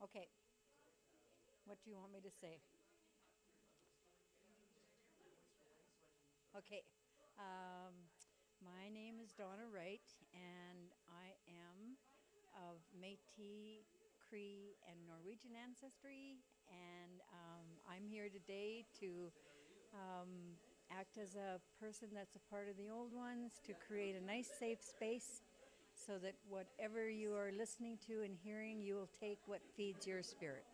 Okay, what do you want me to say? Okay, um, my name is Donna Wright, and I am of Métis, Cree, and Norwegian ancestry, and I'm here today to act as a person that's a part of the old ones to create a nice, safe space so that whatever you are listening to and hearing, you will take what feeds your spirit.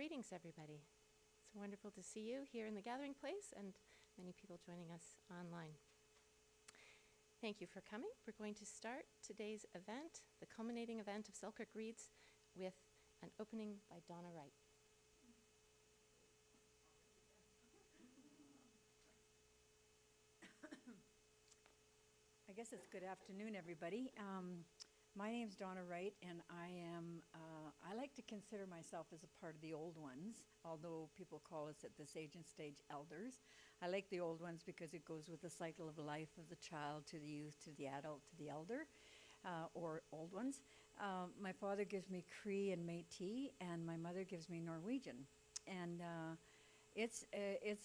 Greetings, everybody. It's wonderful to see you here in the gathering place and many people joining us online. Thank you for coming. We're going to start today's event, the culminating event of Selkirk Reads, with an opening by Donna Wright. I guess it's good afternoon, everybody. My name's Donna Wright, and I like to consider myself as a part of the old ones, although people call us at this age and stage elders. I like the old ones because it goes with the cycle of life of the child to the youth to the adult to the elder, or old ones. My father gives me Cree and Métis, and my mother gives me Norwegian. And it's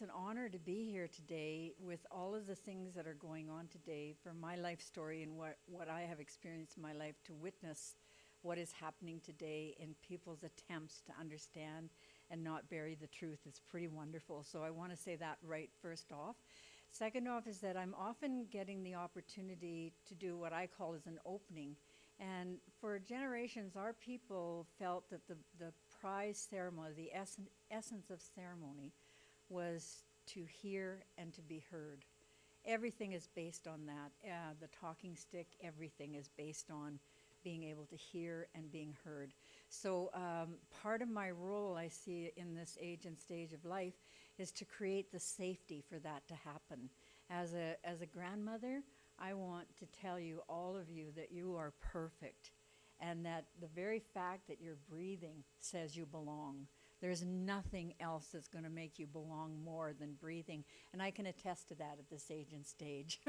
an honor to be here today with all of the things that are going on today for my life story and what I have experienced in my life, to witness what is happening today in people's attempts to understand and not bury the truth. It's pretty wonderful. So I want to say that right first off. Second off is that I'm often getting the opportunity to do what I call as an opening. And for generations, our people felt that the prize ceremony, the essence of ceremony, was to hear and to be heard. Everything is based on that. The talking stick, everything is based on being able to hear and being heard. So part of my role I see in this age and stage of life is to create the safety for that to happen. As a grandmother, I want to tell you, all of you, that you are perfect, and that the very fact that you're breathing says you belong. There's nothing else that's going to make you belong more than breathing, and I can attest to that at this age and stage.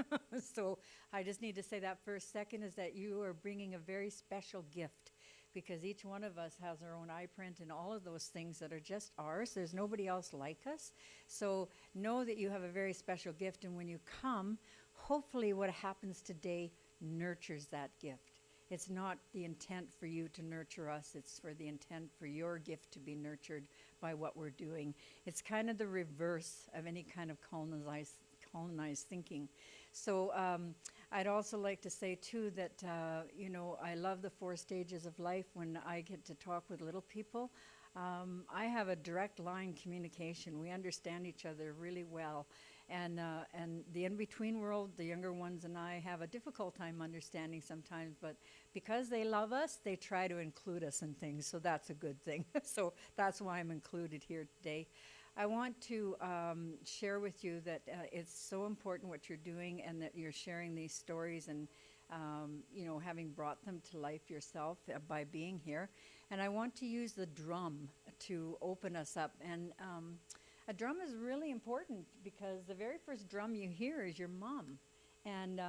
So I just need to say that first. Second is that you are bringing a very special gift, because each one of us has our own eye print and all of those things that are just ours. There's nobody else like us. So know that you have a very special gift, and when you come, hopefully what happens today nurtures that gift. It's not the intent for you to nurture us. It's for the intent for your gift to be nurtured by what we're doing. It's kind of the reverse of any kind of colonized thinking. So I'd also like to say, too, that, I love the 4 stages of life. When I get to talk with little people, I have a direct line communication. We understand each other really well. And the in-between world, the younger ones and I have a difficult time understanding sometimes, but because they love us, they try to include us in things, so that's a good thing. So that's why I'm included here today. I want to share with you that it's so important what you're doing, and that you're sharing these stories and, having brought them to life yourself by being here. And I want to use the drum to open us up. And a drum is really important, because the very first drum you hear is your mom. And,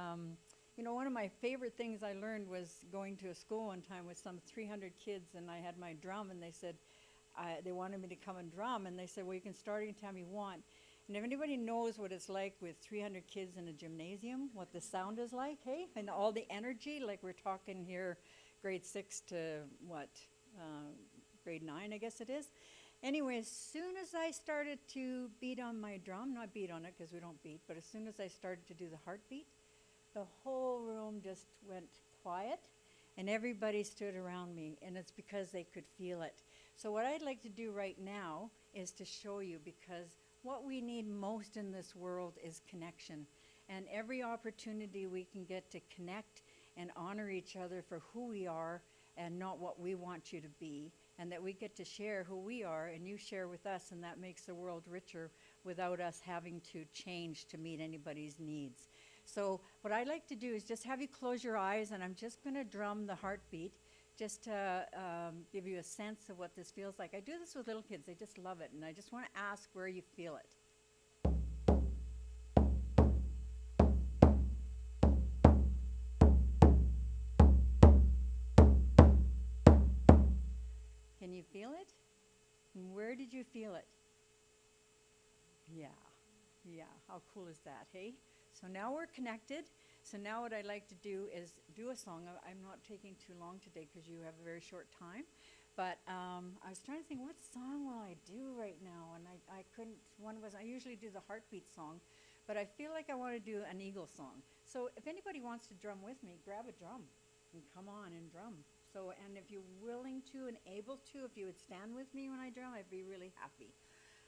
one of my favorite things I learned was going to a school one time with some 300 kids, and I had my drum, and they said, they wanted me to come and drum, and they said, well, you can start anytime you want. And if anybody knows what it's like with 300 kids in a gymnasium, what the sound is like, hey? And all the energy, like we're talking here, grade 6 to grade 9, I guess it is. Anyway, as soon as I started to beat on my drum, not beat on it because we don't beat, but as soon as I started to do the heartbeat, the whole room just went quiet, and everybody stood around me, and it's because they could feel it. So what I'd like to do right now is to show you, because what we need most in this world is connection. And every opportunity we can get to connect and honor each other for who we are and not what we want you to be, and that we get to share who we are and you share with us, and that makes the world richer without us having to change to meet anybody's needs. So what I'd like to do is just have you close your eyes, and I'm just going to drum the heartbeat just to give you a sense of what this feels like. I do this with little kids. They just love it, and I just want to ask where you feel it. Can you feel it? And where did you feel it? Yeah. How cool is that, hey? So now we're connected. So now what I'd like to do is do a song. I'm not taking too long today because you have a very short time. But I was trying to think, what song will I do right now? And I couldn't. One was, I usually do the heartbeat song, but I feel like I want to do an eagle song. So if anybody wants to drum with me, grab a drum and come on and drum. So, and if you're willing to and able to, if you would stand with me when I drum, I'd be really happy.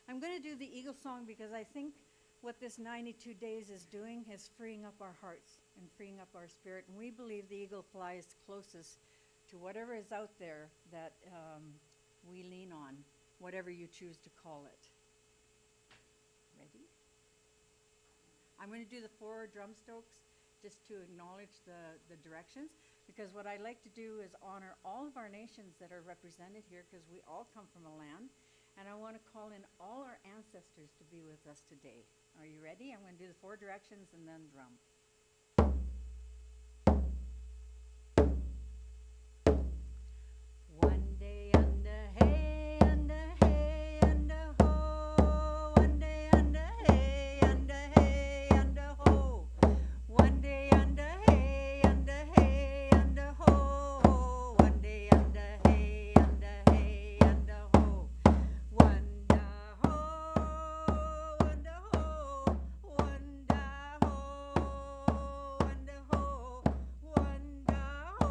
I'm going to do the Eagle Song because I think what this 92 days is doing is freeing up our hearts and freeing up our spirit. And we believe the eagle flies closest to whatever is out there that we lean on, whatever you choose to call it. Ready? I'm going to do the 4 drum strokes just to acknowledge the directions, because what I like to do is honor all of our nations that are represented here, because we all come from a land, and I want to call in all our ancestors to be with us today. Are you ready? I'm going to do the 4 directions and then drum. One day under hay, under hay, under ho. One day under hay, under hay, under ho. One day under hay, under hay, under ho. One day under hay, under hay, under ho. Wanda ho, wanda ho, wanda ho, wanda ho, wanda ho,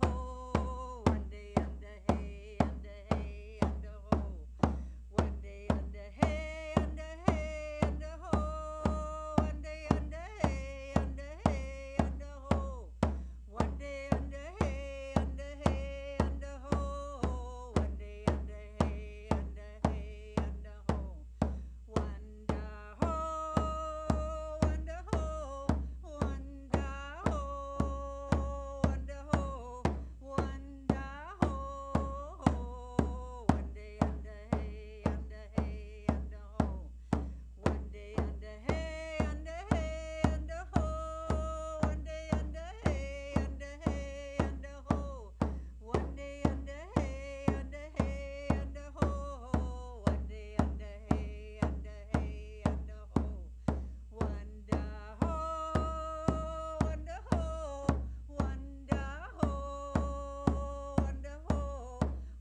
ho. One day under hay, under hay, under ho. One day under hay, under hay, under ho. One day under hay, under hay, under ho. One day under hay, under hay, under ho. One day under hay, under hay, under ho. Wanda ho, wanda ho, wanda ho, wanda ho, wanda ho, ho. One day under hay, under hay, under ho. One day under hay, under hay, under ho. One day under hay, under hay, under ho. One day under hay, under hay, under ho. One day under hay, under hay, under ho. Wanda ho, wanda ho, wanda ho, wanda ho,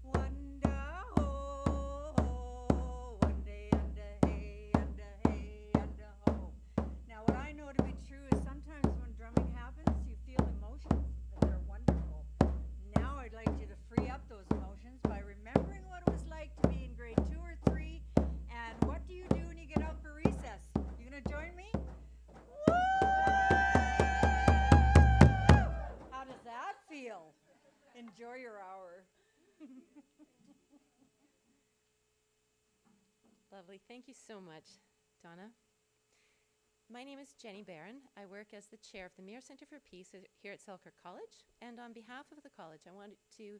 wanda ho, ho. One day under hay, under hay, under ho. Now, what I know to be true is sometimes when drumming happens, you feel emotions, and they're wonderful. Now I'd like you to free up those emotions by remembering what it was like to be in grade 2 or 3, and what do you do when you get out for recess? You gonna join me? Woo! How does that feel? Enjoy your hour. Lovely. Thank you so much, Donna. My name is Jenny Barron. I work as the chair of the Muir Center for Peace here at Selkirk College. And on behalf of the college, I wanted to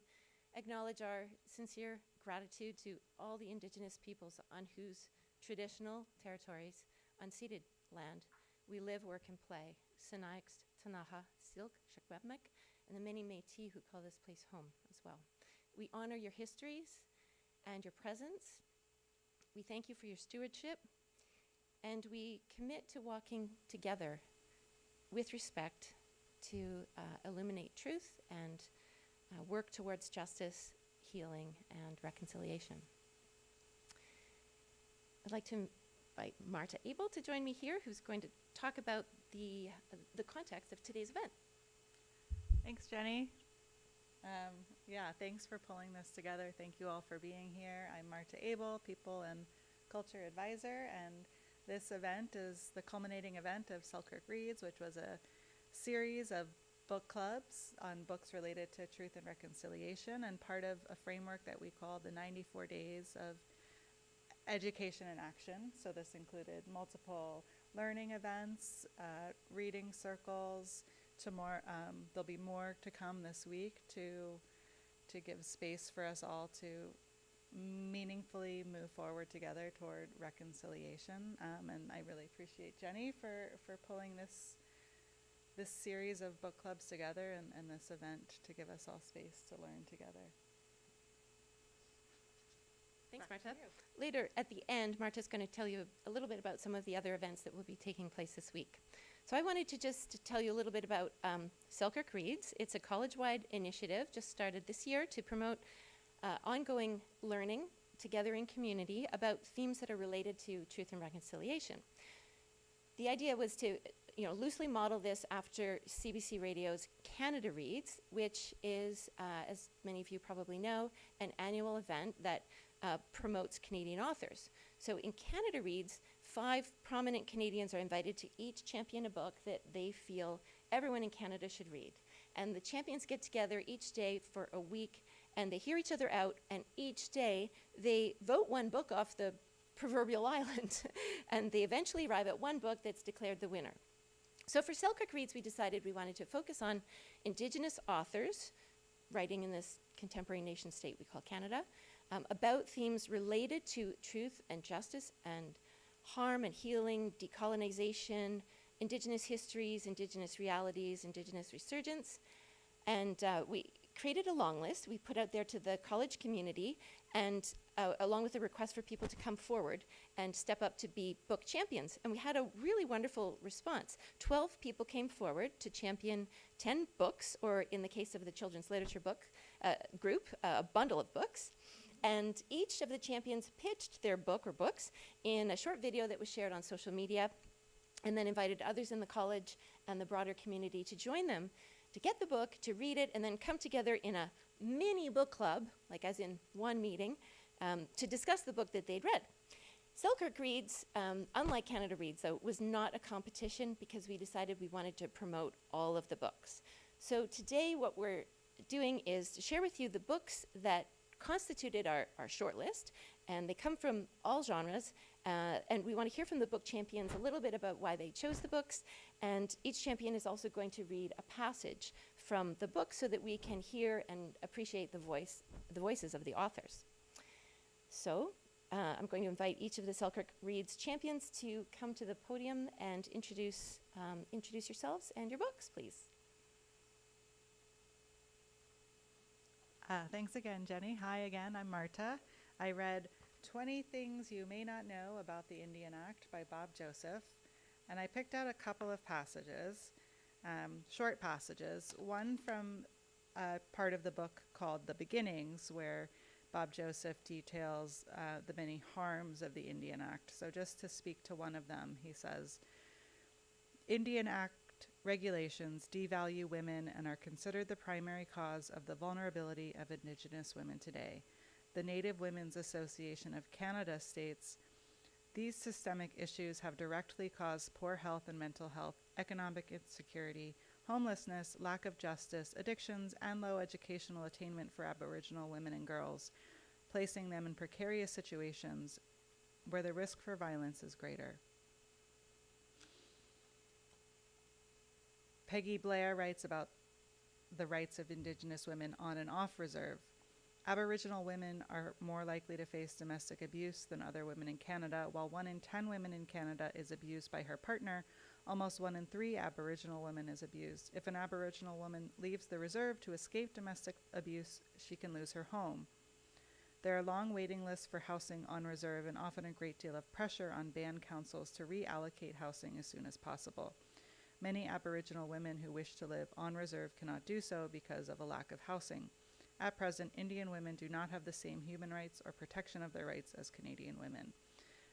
acknowledge our sincere gratitude to all the Indigenous peoples on whose traditional territories, unceded land, we live, work, and play. Sinixt, Tanaha, Silk, Shakwebmek, and the many Métis who call this place home as well. We honor your histories and your presence. We thank you for your stewardship, and we commit to walking together with respect to illuminate truth and work towards justice, healing, and reconciliation. I'd like to invite Marta Abel to join me here, who's going to talk about the context of today's event. Thanks, Jenny. Yeah, thanks for pulling this together. Thank you all for being here. I'm Marta Abel, People and Culture Advisor, and this event is the culminating event of Selkirk Reads, which was a series of book clubs on books related to truth and reconciliation, and part of a framework that we call the 94 Days of Education and Action. So this included multiple learning events, reading circles, there'll be more to come this week to give space for us all to meaningfully move forward together toward reconciliation. And I really appreciate Jenny for pulling this series of book clubs together and this event to give us all space to learn together. Thanks, Marta. Later at the end, Marta's going to tell you a little bit about some of the other events that will be taking place this week. So I wanted to just tell you a little bit about Selkirk Reads. It's a college-wide initiative just started this year to promote ongoing learning together in community about themes that are related to truth and reconciliation. The idea was to loosely model this after CBC Radio's Canada Reads, which is, as many of you probably know, an annual event that promotes Canadian authors. So in Canada Reads, 5 prominent Canadians are invited to each champion a book that they feel everyone in Canada should read. And the champions get together each day for a week, and they hear each other out, and each day they vote one book off the proverbial island, and they eventually arrive at one book that's declared the winner. So for Selkirk Reads, we decided we wanted to focus on Indigenous authors writing in this contemporary nation state we call Canada, about themes related to truth and justice and harm and healing, decolonization, Indigenous histories, Indigenous realities, Indigenous resurgence. And we created a long list we put out there to the college community, and along with a request for people to come forward and step up to be book champions. And we had a really wonderful response. 12 people came forward to champion 10 books, or in the case of the children's literature book group, a bundle of books. And each of the champions pitched their book or books in a short video that was shared on social media, and then invited others in the college and the broader community to join them to get the book, to read it, and then come together in a mini book club, like as in one meeting, to discuss the book that they'd read. Selkirk Reads, unlike Canada Reads, though, was not a competition because we decided we wanted to promote all of the books. So today what we're doing is to share with you the books that constituted our short list, and they come from all genres, and we want to hear from the book champions a little bit about why they chose the books, and each champion is also going to read a passage from the book so that we can hear and appreciate the voices of the authors. So I'm going to invite each of the Selkirk Reads champions to come to the podium and introduce yourselves and your books, please. Thanks again, Jenny. Hi again, I'm Marta. I read 20 Things You May Not Know About the Indian Act by Bob Joseph, and I picked out a couple of passages, short passages, one from a part of the book called The Beginnings, where Bob Joseph details the many harms of the Indian Act. So just to speak to one of them, he says, Indian Act regulations devalue women and are considered the primary cause of the vulnerability of Indigenous women today. The Native Women's Association of Canada states, these systemic issues have directly caused poor health and mental health, economic insecurity, homelessness, lack of justice, addictions, and low educational attainment for Aboriginal women and girls, placing them in precarious situations where the risk for violence is greater. Peggy Blair writes about the rights of Indigenous women on and off reserve. Aboriginal women are more likely to face domestic abuse than other women in Canada. While 1 in 10 women in Canada is abused by her partner, almost 1 in 3 Aboriginal women is abused. If an Aboriginal woman leaves the reserve to escape domestic abuse, she can lose her home. There are long waiting lists for housing on reserve and often a great deal of pressure on band councils to reallocate housing as soon as possible. Many Aboriginal women who wish to live on reserve cannot do so because of a lack of housing. At present, Indian women do not have the same human rights or protection of their rights as Canadian women.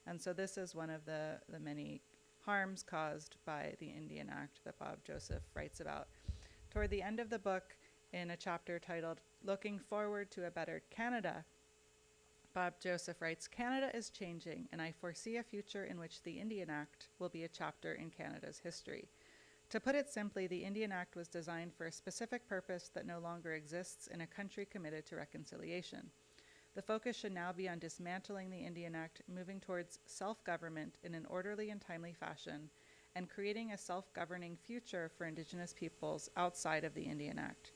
And so this is one of the many harms caused by the Indian Act that Bob Joseph writes about. Toward the end of the book, in a chapter titled Looking Forward to a Better Canada, Bob Joseph writes, Canada is changing, and I foresee a future in which the Indian Act will be a chapter in Canada's history. To put it simply, the Indian Act was designed for a specific purpose that no longer exists in a country committed to reconciliation. The focus should now be on dismantling the Indian Act, moving towards self-government in an orderly and timely fashion, and creating a self-governing future for Indigenous peoples outside of the Indian Act.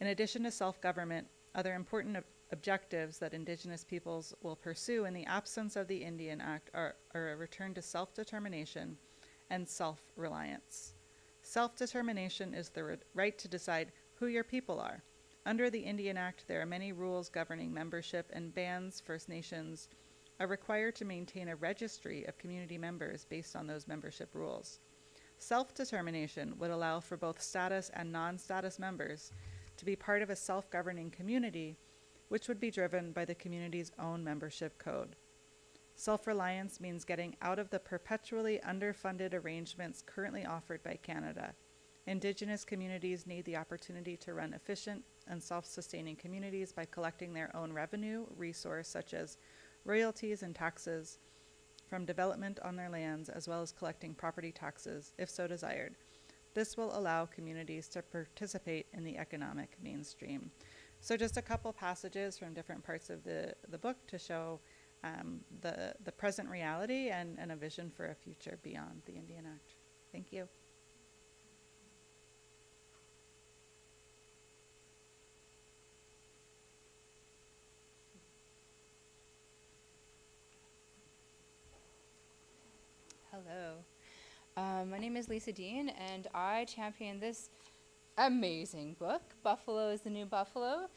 In addition to self-government, other important objectives that Indigenous peoples will pursue in the absence of the Indian Act are a return to self-determination and self-reliance. Self-determination is the right to decide who your people are. Under the Indian Act, there are many rules governing membership, and bands, First Nations, are required to maintain a registry of community members based on those membership rules. Self-determination would allow for both status and non-status members to be part of a self-governing community, which would be driven by the community's own membership code. Self-reliance means getting out of the perpetually underfunded arrangements currently offered by Canada. Indigenous communities need the opportunity to run efficient and self-sustaining communities by collecting their own revenue resource, such as royalties and taxes from development on their lands, as well as collecting property taxes, if so desired. This will allow communities to participate in the economic mainstream. So just a couple passages from different parts of the book to show the present reality and a vision for a future beyond the Indian Act. Thank you. Hello. My name is Lisa Dean, and I champion this amazing book, Buffalo is the New Buffalo,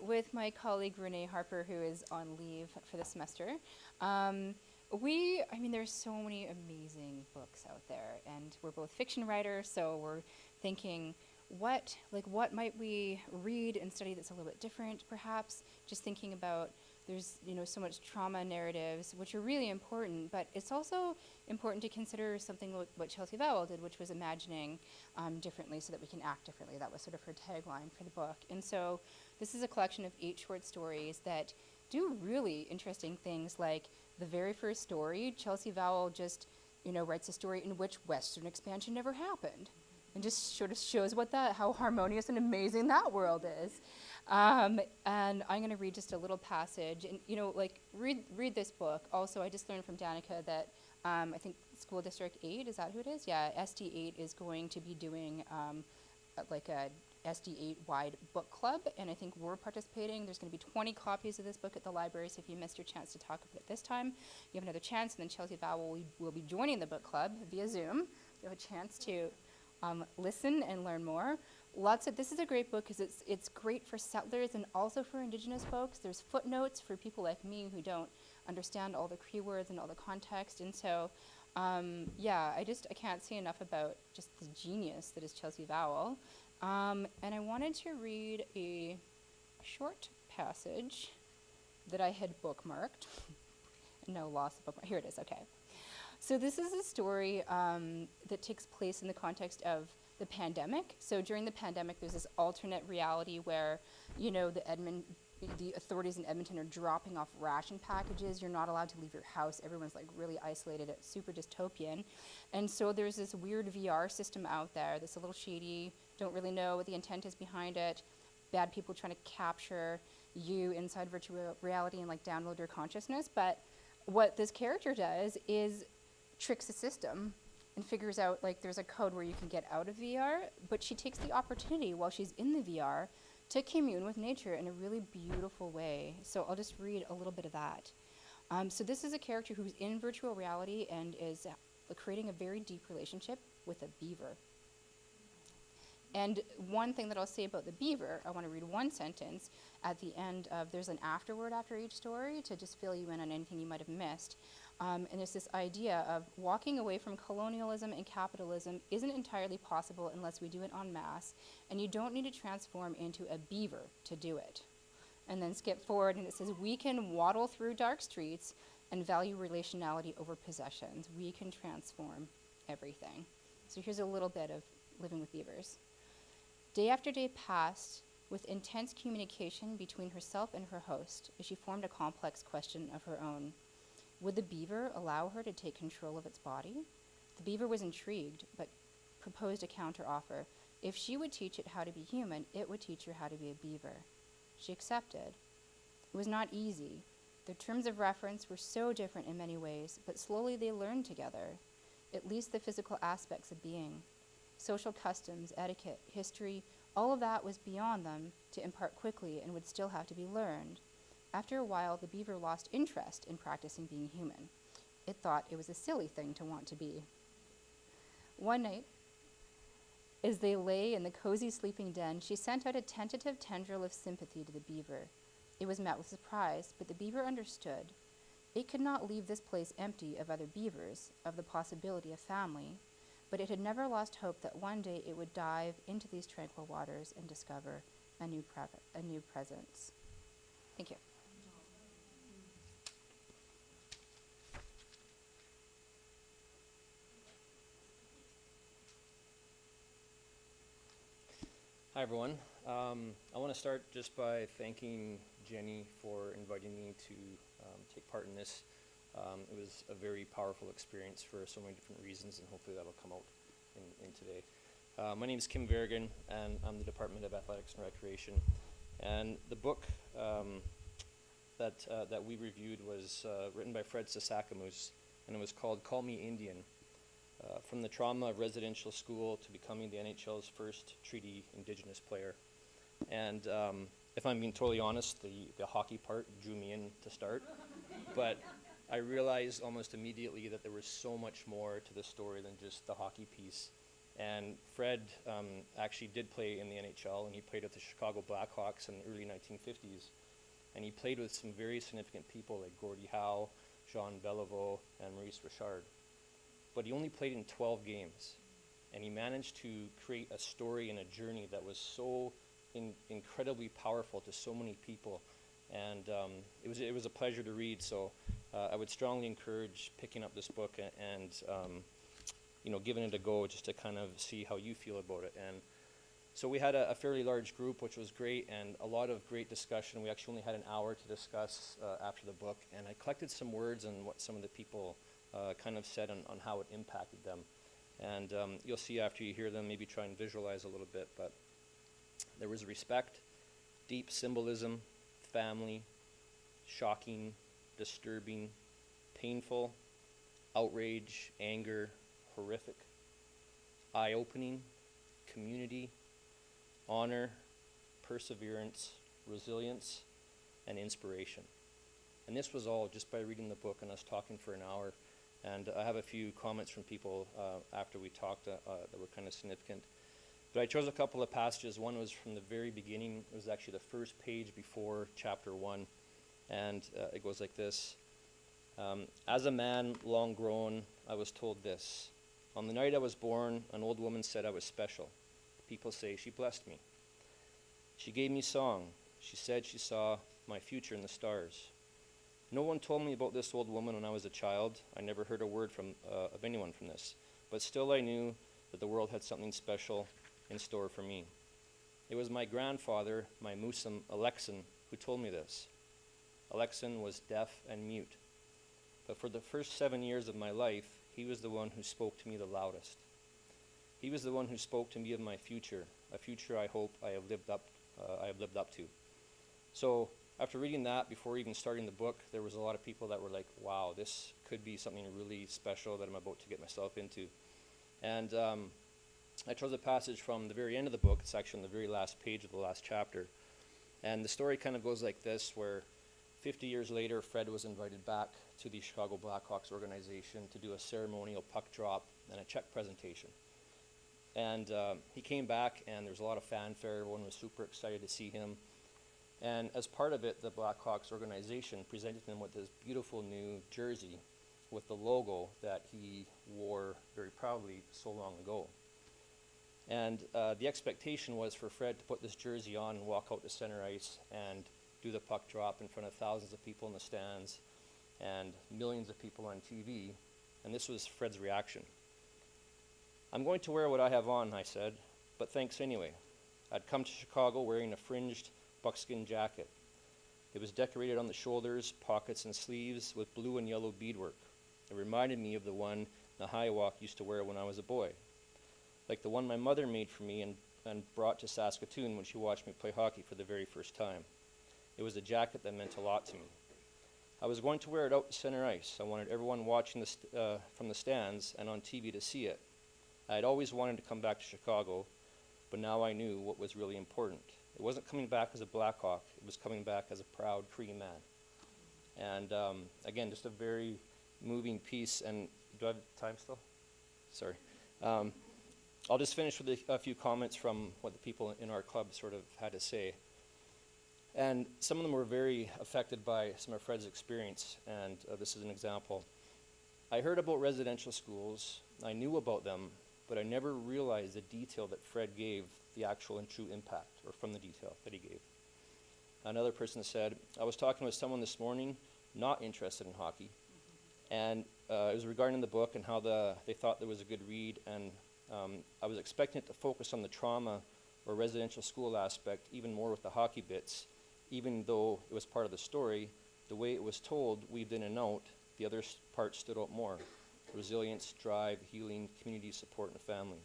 with my colleague Renee Harper, who is on leave for the semester. There's so many amazing books out there, and we're both fiction writers, so we're thinking, what might we read and study that's a little bit different, perhaps? Just thinking about there's so much trauma narratives, which are really important, but it's also important to consider something like what Chelsea Vowell did, which was imagining differently so that we can act differently. That was sort of her tagline for the book. And so this is a collection of 8 short stories that do really interesting things, like the very first story, Chelsea Vowell just writes a story in which Western expansion never happened, and just sort of shows how harmonious and amazing that world is. And I'm going to read just a little passage, and read this book. Also, I just learned from Danica that I think School District 8, is that who it is? Yeah, SD8 is going to be doing like a SD8 wide book club, and I think we're participating. There's going to be 20 copies of this book at the library, so if you missed your chance to talk about it this time, you have another chance, and then Chelsea Vowell will be joining the book club via Zoom. You have a chance to listen and learn more. This is a great book because it's great for settlers and also for Indigenous folks. There's footnotes for people like me who don't understand all the Cree words and all the context, and so I can't say enough about just the genius that is Chelsea Vowell. And I wanted to read a short passage that I had bookmarked. No, lost the bookmark. Here it is. Okay. So this is a story that takes place in the context of the pandemic. So during the pandemic, there's this alternate reality where, the authorities in Edmonton are dropping off ration packages. You're not allowed to leave your house. Everyone's like really isolated. It's super dystopian. And so there's this weird VR system out there that's a little shady. Don't really know what the intent is behind it. Bad people trying to capture you inside virtual reality and download your consciousness. But what this character does is tricks the system and figures out there's a code where you can get out of VR, but she takes the opportunity while she's in the VR to commune with nature in a really beautiful way. So I'll just read a little bit of that. So this is a character who's in virtual reality and is creating a very deep relationship with a beaver. And one thing that I'll say about the beaver, I want to read one sentence at the end of, there's an afterword after each story to just fill you in on anything you might have missed. And it's this idea of walking away from colonialism and capitalism isn't entirely possible unless we do it en masse, and you don't need to transform into a beaver to do it. And then skip forward, and it says, we can waddle through dark streets and value relationality over possessions. We can transform everything. So here's a little bit of living with beavers. Day after day passed with intense communication between herself and her host as she formed a complex question of her own. Would the beaver allow her to take control of its body? The beaver was intrigued, but proposed a counteroffer. If she would teach it how to be human, it would teach her how to be a beaver. She accepted. It was not easy. Their terms of reference were so different in many ways, but slowly they learned together, at least the physical aspects of being. Social customs, etiquette, history, all of that was beyond them to impart quickly and would still have to be learned. After a while, the beaver lost interest in practicing being human. It thought it was a silly thing to want to be. One night, as they lay in the cozy sleeping den, she sent out a tentative tendril of sympathy to the beaver. It was met with surprise, but the beaver understood. It could not leave this place empty of other beavers, of the possibility of family, but it had never lost hope that one day it would dive into these tranquil waters and discover a new presence. Thank you. Hi, everyone. I want to start just by thanking Jenny for inviting me to take part in this. It was a very powerful experience for so many different reasons, and hopefully that'll come out in today. My name is Kim Verrigan, and I'm the Department of Athletics and Recreation. And the book that we reviewed was written by Fred Sasakamoose, and it was called Call Me Indian. From the trauma of residential school to becoming the NHL's first treaty Indigenous player. And if I'm being totally honest, the hockey part drew me in to start. But I realized almost immediately that there was so much more to the story than just the hockey piece. And Fred actually did play in the NHL, and he played with the Chicago Blackhawks in the early 1950s. And he played with some very significant people like Gordie Howe, Jean Beliveau, and Maurice Richard. But he only played in 12 games, and he managed to create a story and a journey that was so incredibly powerful to so many people, and it was a pleasure to read. So I would strongly encourage picking up this book and giving it a go just to kind of see how you feel about it. And so we had a fairly large group, which was great, and a lot of great discussion. We actually only had an hour to discuss after the book, and I collected some words on what some of the people kind of said on how it impacted them. And you'll see after you hear them, maybe try and visualize a little bit, but there was respect, deep symbolism, family, shocking, disturbing, painful, outrage, anger, horrific, eye-opening, community, honor, perseverance, resilience, and inspiration. And this was all just by reading the book and us talking for an hour. And I have a few comments from people after we talked that were kind of significant. But I chose a couple of passages. One was from the very beginning. It was actually the first page before chapter 1. And it goes like this. As a man long grown, I was told this. On the night I was born, an old woman said I was special. People say she blessed me. She gave me song. She said she saw my future in the stars. No one told me about this old woman when I was a child. I never heard a word of anyone from this. But still I knew that the world had something special in store for me. It was my grandfather, my Musum Alexin, who told me this. Alexin was deaf and mute. But for the first 7 years of my life, he was the one who spoke to me the loudest. He was the one who spoke to me of my future, a future I hope I have lived up to. So after reading that, before even starting the book, there was a lot of people that were like, wow, this could be something really special that I'm about to get myself into. And I chose a passage from the very end of the book. It's actually on the very last page of the last chapter. And the story kind of goes like this, where 50 years later, Fred was invited back to the Chicago Blackhawks organization to do a ceremonial puck drop and a check presentation. And he came back, and there was a lot of fanfare. Everyone was super excited to see him. And as part of it, the Blackhawks organization presented him with this beautiful new jersey with the logo that he wore very proudly so long ago. And the expectation was for Fred to put this jersey on and walk out to center ice and do the puck drop in front of thousands of people in the stands and millions of people on TV. And this was Fred's reaction. I'm going to wear what I have on, I said, but thanks anyway. I'd come to Chicago wearing a fringed buckskin jacket. It was decorated on the shoulders, pockets, and sleeves with blue and yellow beadwork. It reminded me of the one Nahiawak used to wear when I was a boy, like the one my mother made for me and brought to Saskatoon when she watched me play hockey for the very first time. It was a jacket that meant a lot to me. I was going to wear it out to center ice. I wanted everyone watching from the stands and on TV to see it. I had always wanted to come back to Chicago, but now I knew what was really important. It wasn't coming back as a Blackhawk. It was coming back as a proud Cree man. And again, just a very moving piece. And do I have time still? Sorry. I'll just finish with a few comments from what the people in our club sort of had to say. And some of them were very affected by some of Fred's experience, and this is an example. I heard about residential schools. I knew about them, but I never realized the detail that Fred gave, the actual and true impact, or from the detail that he gave. Another person said, I was talking with someone this morning not interested in hockey, and it was regarding the book and how they thought there was a good read, and I was expecting it to focus on the trauma or residential school aspect, even more with the hockey bits. Even though it was part of the story, the way it was told, weaved in and out, the other part stood out more. Resilience, drive, healing, community support, and family.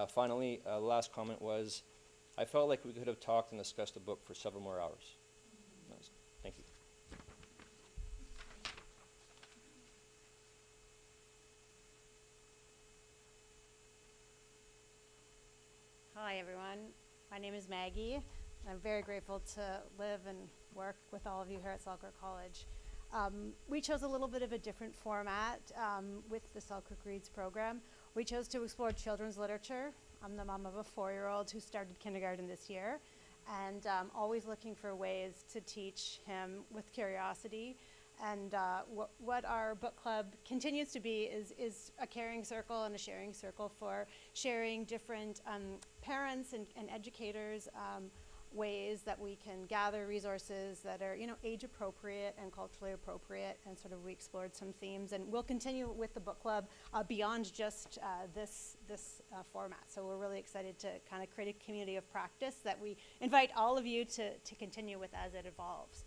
Finally, the last comment was, I felt like we could have talked and discussed the book for several more hours. Thank you. Hi, everyone. My name is Maggie. I'm very grateful to live and work with all of you here at Selkirk College. We chose a little bit of a different format with the Selkirk Reads program. We chose to explore children's literature. I'm the mom of a 4-year-old who started kindergarten this year, and always looking for ways to teach him with curiosity. And what our book club continues to be is a caring circle and a sharing circle for sharing different parents and educators ways that we can gather resources that are, age appropriate and culturally appropriate, and sort of we explored some themes, and we'll continue with the book club beyond just this format. So we're really excited to kind of create a community of practice that we invite all of you to continue with as it evolves.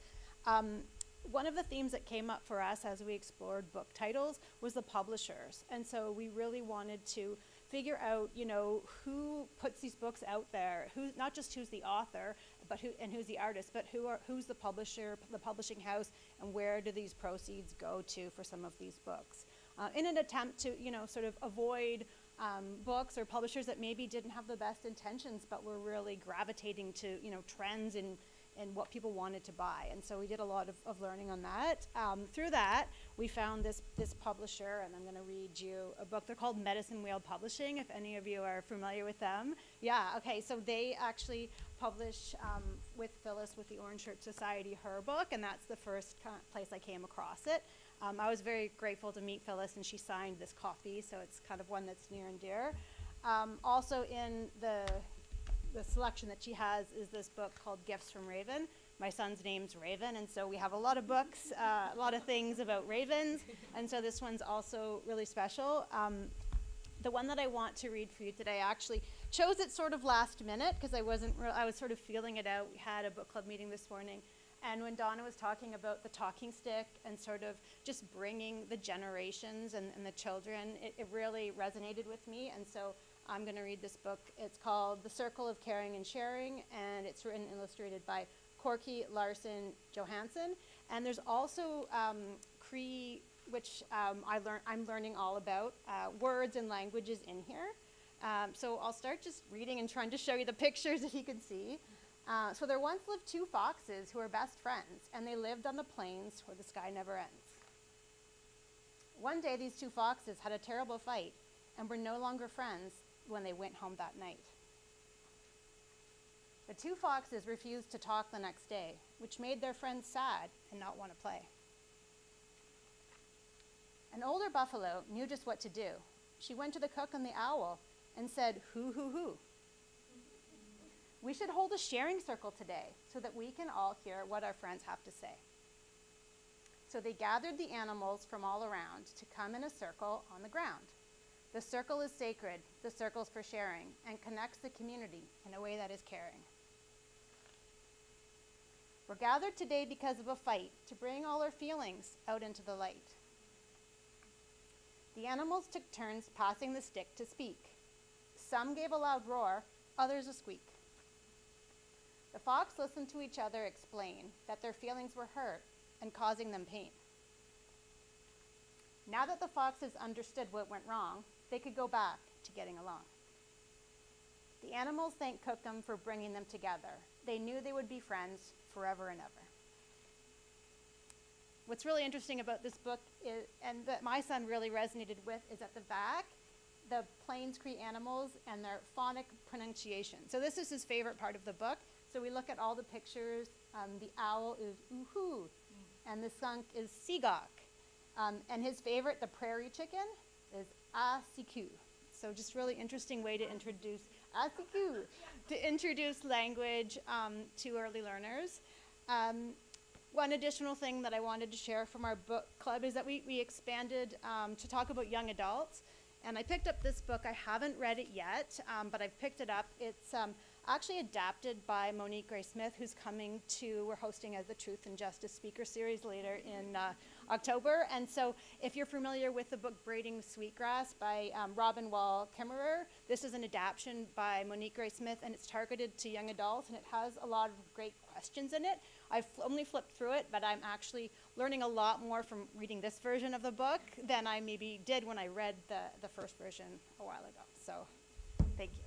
One of the themes that came up for us as we explored book titles was the publishers, and so we really wanted to figure out, who puts these books out there, not just who's the author, but who's the artist, but who's the publisher, the publishing house, and where do these proceeds go to for some of these books, in an attempt to, sort of avoid books or publishers that maybe didn't have the best intentions, but were really gravitating to, trends and what people wanted to buy. And so we did a lot of learning on that. Through that, we found this publisher, and I'm going to read you a book. They're called Medicine Whale Publishing, if any of you are familiar with them. Yeah, okay, so they actually publish with Phyllis with the Orange Shirt Society her book, and that's the first place I came across it. I was very grateful to meet Phyllis, and she signed this copy, so it's kind of one that's near and dear. Also in the selection that she has is this book called Gifts from Raven. My son's name's Raven, and so we have a lot of books, a lot of things about ravens, and so this one's also really special. The one that I want to read for you today, I actually chose it sort of last minute because I was sort of feeling it out. We had a book club meeting this morning, and when Donna was talking about the talking stick and sort of just bringing the generations and the children, it really resonated with me, and so I'm going to read this book. It's called The Circle of Caring and Sharing, and it's written and illustrated by Corky Larson Johansson. And there's also Cree, which I'm learning all about, words and languages in here. So I'll start just reading and trying to show you the pictures that you can see. So there once lived 2 foxes who were best friends, and they lived on the plains where the sky never ends. One day these 2 foxes had a terrible fight and were no longer friends when they went home that night. The 2 foxes refused to talk the next day, which made their friends sad and not want to play. An older buffalo knew just what to do. She went to the cook and the owl and said, "Hoo, hoo, hoo. We should hold a sharing circle today so that we can all hear what our friends have to say." So they gathered the animals from all around to come in a circle on the ground. The circle is sacred, the circle's for sharing, and connects the community in a way that is caring. We're gathered today because of a fight to bring all our feelings out into the light. The animals took turns passing the stick to speak. Some gave a loud roar, others a squeak. The fox listened to each other explain that their feelings were hurt and causing them pain. Now that the foxes understood what went wrong, they could go back to getting along. The animals thanked Cookham for bringing them together. They knew they would be friends forever and ever. What's really interesting about this book is, and that my son really resonated with, is at the back, the Plains Cree animals and their phonic pronunciation. So this is his favorite part of the book. So we look at all the pictures. The owl is oohoo, and the skunk is seagawk. And his favorite, the prairie chicken, is asiku. So just really interesting way to introduce asiku, to introduce language to early learners. One additional thing that I wanted to share from our book club is that we expanded to talk about young adults. And I picked up this book. I haven't read it yet, but I've picked it up. It's actually adapted by Monique Gray Smith, who's coming to, we're hosting the Truth and Justice Speaker Series later in October. And so if you're familiar with the book Braiding Sweetgrass by Robin Wall Kimmerer, this is an adaptation by Monique Gray Smith, and it's targeted to young adults, and it has a lot of great questions in it. I've only flipped through it, but I'm actually learning a lot more from reading this version of the book than I maybe did when I read the first version a while ago. So, thank you.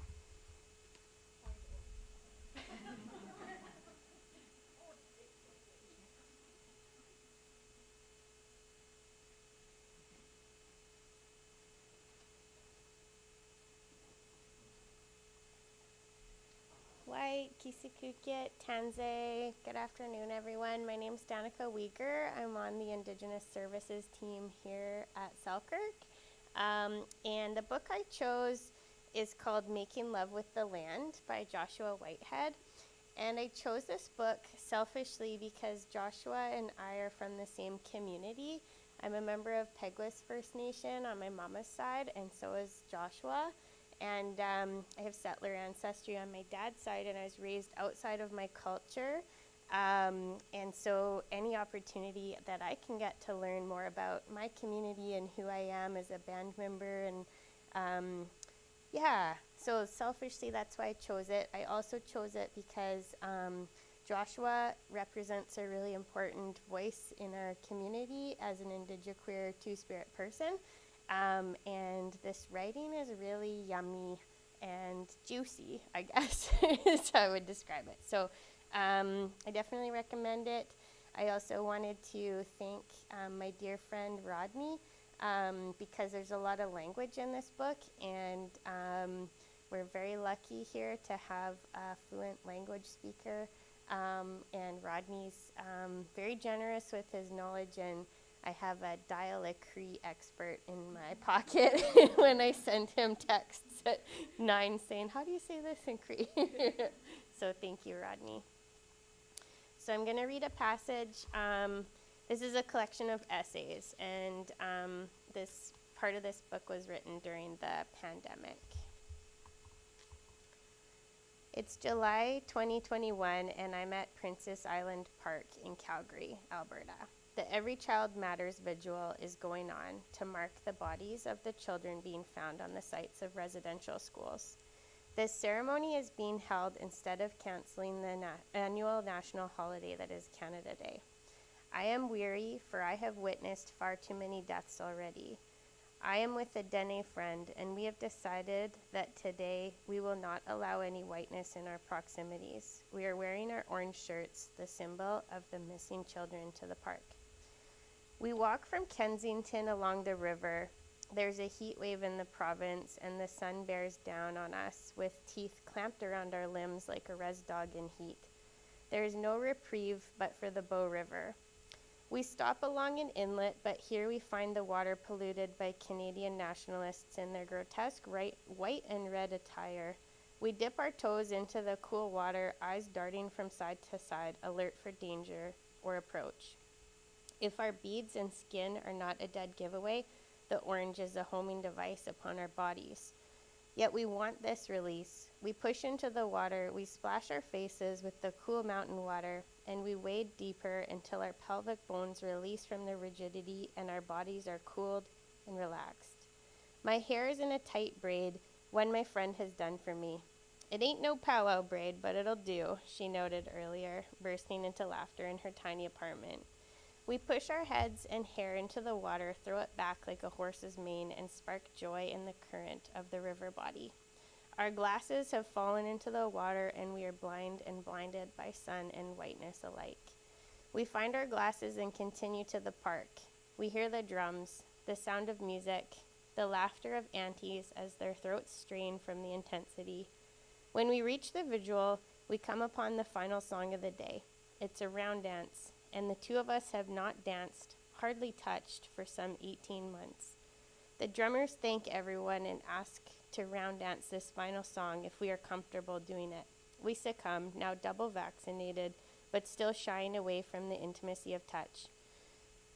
Wai, Kisikukit, Tanze. Good afternoon, everyone. My name's Danica Weeger. I'm on the Indigenous Services team here at Selkirk. And the book I chose is called Making Love with the Land by Joshua Whitehead. And I chose this book selfishly because Joshua and I are from the same community. I'm a member of Peguis First Nation on my mama's side, and so is Joshua. And I have settler ancestry on my dad's side, and I was raised outside of my culture. And so any opportunity that I can get to learn more about my community and who I am as a band member, and yeah, so selfishly, that's why I chose it. I also chose it because Joshua represents a really important voice in our community as an indigiqueer two-spirit person. And this writing is really yummy and juicy, I guess, is how I would describe it. So I definitely recommend it. I also wanted to thank my dear friend Rodney because there's a lot of language in this book, and we're very lucky here to have a fluent language speaker. And Rodney's very generous with his knowledge, and I have a dialect Cree expert in my pocket when I send him texts at 9 saying, how do you say this in Cree? So thank you, Rodney. So I'm going to read a passage. This is a collection of essays, and this part of this book was written during the pandemic. It's July 2021, and I'm at Princess Island Park in Calgary, Alberta. The Every Child Matters vigil is going on to mark the bodies of the children being found on the sites of residential schools. This ceremony is being held instead of canceling the annual national holiday that is Canada Day. I am weary, for I have witnessed far too many deaths already. I am with a Dene friend, and we have decided that today we will not allow any whiteness in our proximities. We are wearing our orange shirts, the symbol of the missing children, to the park. We walk from Kensington along the river. There's a heat wave in the province, and the sun bears down on us with teeth clamped around our limbs like a res dog in heat. There is no reprieve but for the Bow River. We stop along an inlet, but here we find the water polluted by Canadian nationalists in their grotesque white and red attire. We dip our toes into the cool water, eyes darting from side to side, alert for danger or approach. If our beads and skin are not a dead giveaway, the orange is a homing device upon our bodies. Yet we want this release. We push into the water, we splash our faces with the cool mountain water, and we wade deeper until our pelvic bones release from their rigidity and our bodies are cooled and relaxed. My hair is in a tight braid, one my friend has done for me. It ain't no powwow braid, but it'll do, she noted earlier, bursting into laughter in her tiny apartment. We push our heads and hair into the water, throw it back like a horse's mane, and spark joy in the current of the river body. Our glasses have fallen into the water, and we are blind and blinded by sun and whiteness alike. We find our glasses and continue to the park. We hear the drums, the sound of music, the laughter of aunties as their throats strain from the intensity. When we reach the vigil, we come upon the final song of the day. It's a round dance, and the two of us have not danced, hardly touched, for some 18 months. The drummers thank everyone and ask to round dance this final song if we are comfortable doing it. We succumb, now double vaccinated, but still shying away from the intimacy of touch.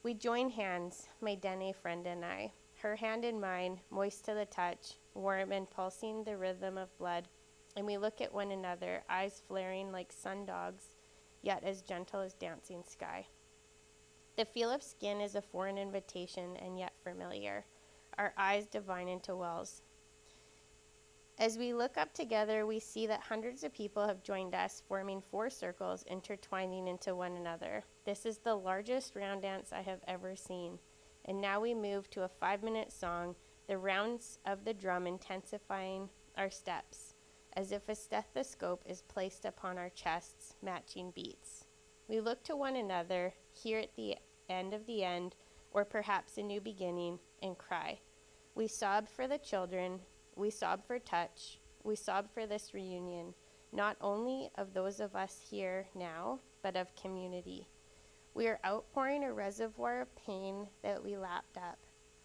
We join hands, my Dene friend and I. her hand in mine, moist to the touch, warm and pulsing the rhythm of blood, and we look at one another, eyes flaring like sundogs, yet as gentle as dancing sky. The feel of skin is a foreign invitation and yet familiar, our eyes divine into wells. As we look up together, we see that hundreds of people have joined us, forming 4 circles, intertwining into one another. This is the largest round dance I have ever seen. And now we move to a 5-minute song, the rounds of the drum intensifying our steps, as if a stethoscope is placed upon our chests, matching beats. We look to one another, here at the end of the end, or perhaps a new beginning, and cry. We sob for the children, we sob for touch, we sob for this reunion, not only of those of us here now, but of community. We are outpouring a reservoir of pain that we lapped up,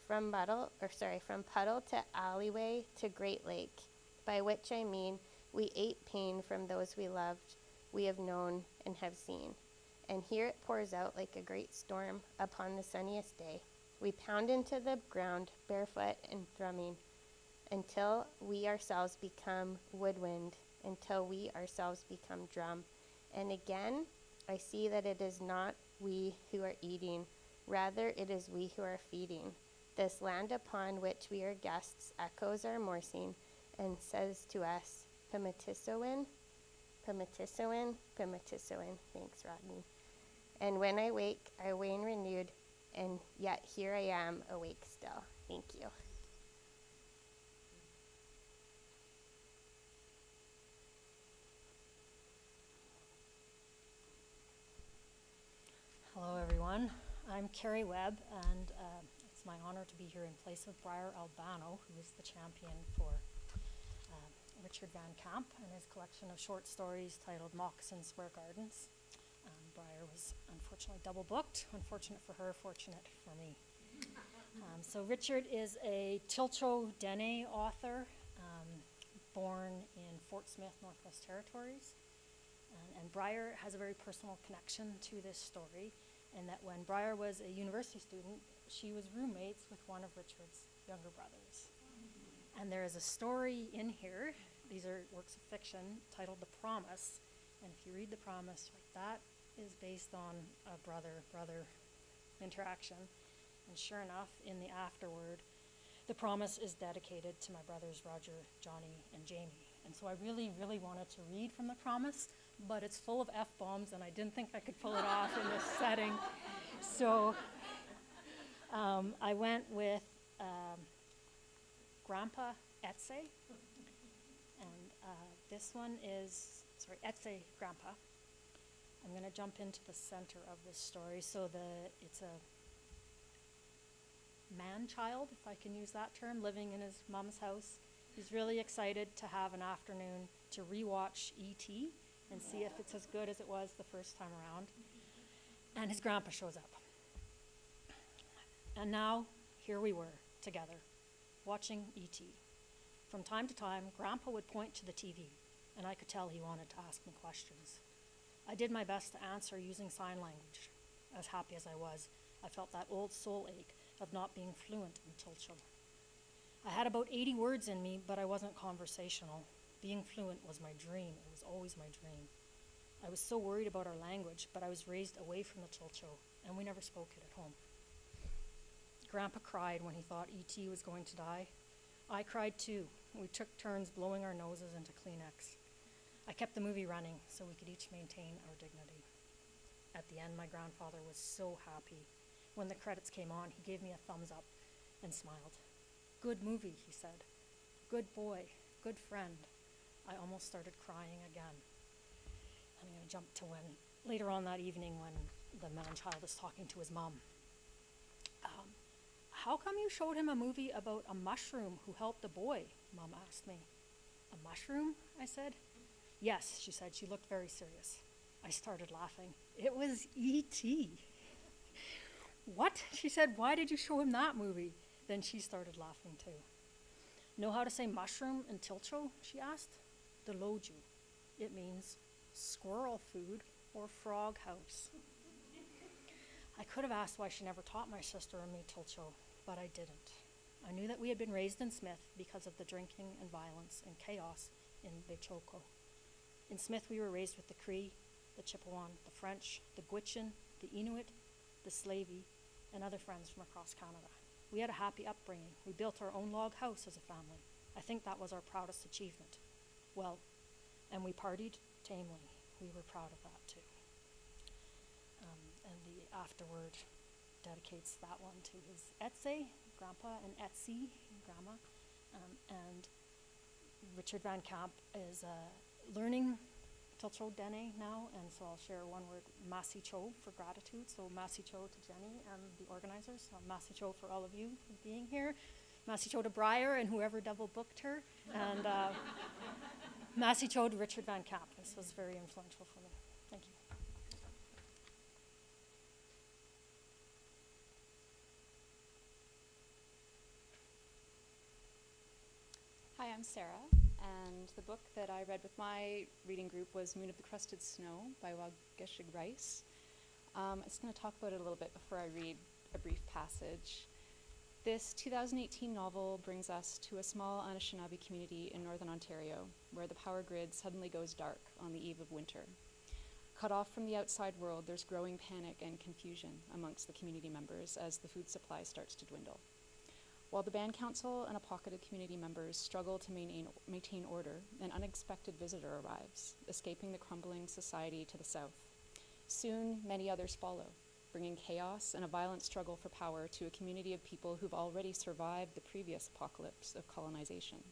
from puddle to alleyway to Great Lake, by which I mean we ate pain from those we loved, we have known and have seen. And here it pours out like a great storm upon the sunniest day. We pound into the ground, barefoot and thrumming, until we ourselves become woodwind, until we ourselves become drum. And again, I see that it is not we who are eating, rather it is we who are feeding. This land upon which we are guests echoes our morsing and says to us, Pimatisoin, Pimatisoin, Pimatisoin. Thanks, Rodney. And when I wake, I wane renewed, and yet here I am, awake still. Thank you. Hello, everyone. I'm Carrie Webb, and it's my honor to be here in place of Briar Albano, who is the champion for Richard Van Camp and his collection of short stories titled Moccasin Square Gardens. Briar was unfortunately double booked. Unfortunate for her, fortunate for me. So Richard is a Tilcho Dene author, born in Fort Smith, Northwest Territories. And Briar has a very personal connection to this story, in that when Briar was a university student, she was roommates with one of Richard's younger brothers. And there is a story in here, these are works of fiction, titled The Promise. And if you read The Promise, that is based on a brother-brother interaction. And sure enough, in the afterword, The Promise is dedicated to my brothers Roger, Johnny, and Jamie. And so I really, really wanted to read from The Promise, but it's full of F-bombs, and I didn't think I could pull it off in this setting. So I went with Grandpa Etse, and this one is, Etse Grandpa. I'm going to jump into the center of this story. So it's a man-child, if I can use that term, living in his mom's house. He's really excited to have an afternoon to rewatch E.T. and see if it's as good as it was the first time around. And his grandpa shows up. And now, here we were, together, watching E.T. From time to time, Grandpa would point to the TV, and I could tell he wanted to ask me questions. I did my best to answer using sign language. As happy as I was, I felt that old soul ache of not being fluent in Tilcho. I had about 80 words in me, but I wasn't conversational. Being fluent was my dream. It was always my dream. I was so worried about our language, but I was raised away from the Tilcho, and we never spoke it at home. Grandpa cried when he thought E.T. was going to die. I cried too. We took turns blowing our noses into Kleenex. I kept the movie running so we could each maintain our dignity. At the end, my grandfather was so happy. When the credits came on, he gave me a thumbs up and smiled. Good movie, he said. Good boy, good friend. I almost started crying again. I'm going to jump to when, later on that evening, when the man-child is talking to his mom. How come you showed him a movie about a mushroom who helped a boy? Mom asked me. A mushroom? I said. Yes, she said. She looked very serious. I started laughing. It was E.T. What? She said, why did you show him that movie? Then she started laughing too. Know how to say mushroom in Tilcho? She asked. Deloju. It means squirrel food or frog house. I could have asked why she never taught my sister and me Tilcho, but I didn't. I knew that we had been raised in Smith because of the drinking and violence and chaos in Bechoco. In Smith, we were raised with the Cree, the Chippewan, the French, the Gwich'in, the Inuit, the Slavey, and other friends from across Canada. We had a happy upbringing. We built our own log house as a family. I think that was our proudest achievement. Well, and we partied tamely. We were proud of that too. And the afterword dedicates that one to his Etse, Grandpa, and Etsy, Grandma. And Richard Van Camp is learning Tiltro Dene now, and so I'll share one word, Masi Cho, for gratitude. So Masi Cho to Jenny and the organizers, Masi Cho for all of you for being here, Masi Cho to Briar and whoever double booked her, and Masi Cho to Richard Van Camp. This was very influential for me. Thank you. Hi, I'm Sarah, and the book that I read with my reading group was Moon of the Crusted Snow by Wagesh Rice. I'm just going to talk about it a little bit before I read a brief passage. This 2018 novel brings us to a small Anishinaabe community in Northern Ontario, where the power grid suddenly goes dark on the eve of winter. Cut off from the outside world, there's growing panic and confusion amongst the community members as the food supply starts to dwindle. While the band council and a pocket of community members struggle to maintain order, an unexpected visitor arrives, escaping the crumbling society to the south. Soon, many others follow, bringing chaos and a violent struggle for power to a community of people who've already survived the previous apocalypse of colonization.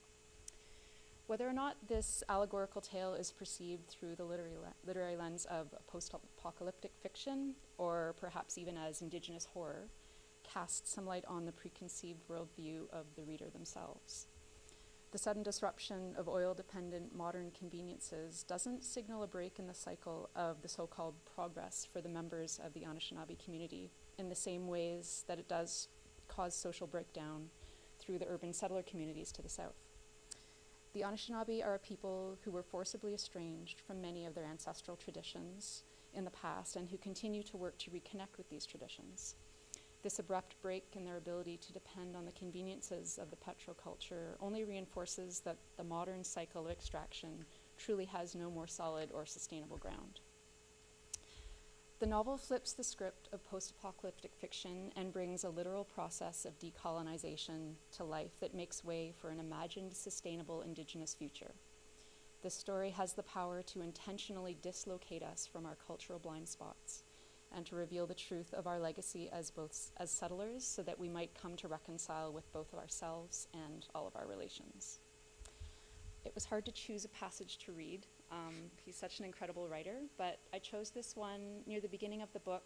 Whether or not this allegorical tale is perceived through the literary lens of post-apocalyptic fiction, or perhaps even as Indigenous horror, casts some light on the preconceived worldview of the reader themselves. The sudden disruption of oil-dependent modern conveniences doesn't signal a break in the cycle of the so-called progress for the members of the Anishinaabe community in the same ways that it does cause social breakdown through the urban settler communities to the south. The Anishinaabe are a people who were forcibly estranged from many of their ancestral traditions in the past and who continue to work to reconnect with these traditions. This abrupt break in their ability to depend on the conveniences of the petroculture only reinforces that the modern cycle of extraction truly has no more solid or sustainable ground. The novel flips the script of post-apocalyptic fiction and brings a literal process of decolonization to life that makes way for an imagined sustainable Indigenous future. This story has the power to intentionally dislocate us from our cultural blind spots and to reveal the truth of our legacy as settlers so that we might come to reconcile with both of ourselves and all of our relations. It was hard to choose a passage to read. He's such an incredible writer, but I chose this one near the beginning of the book.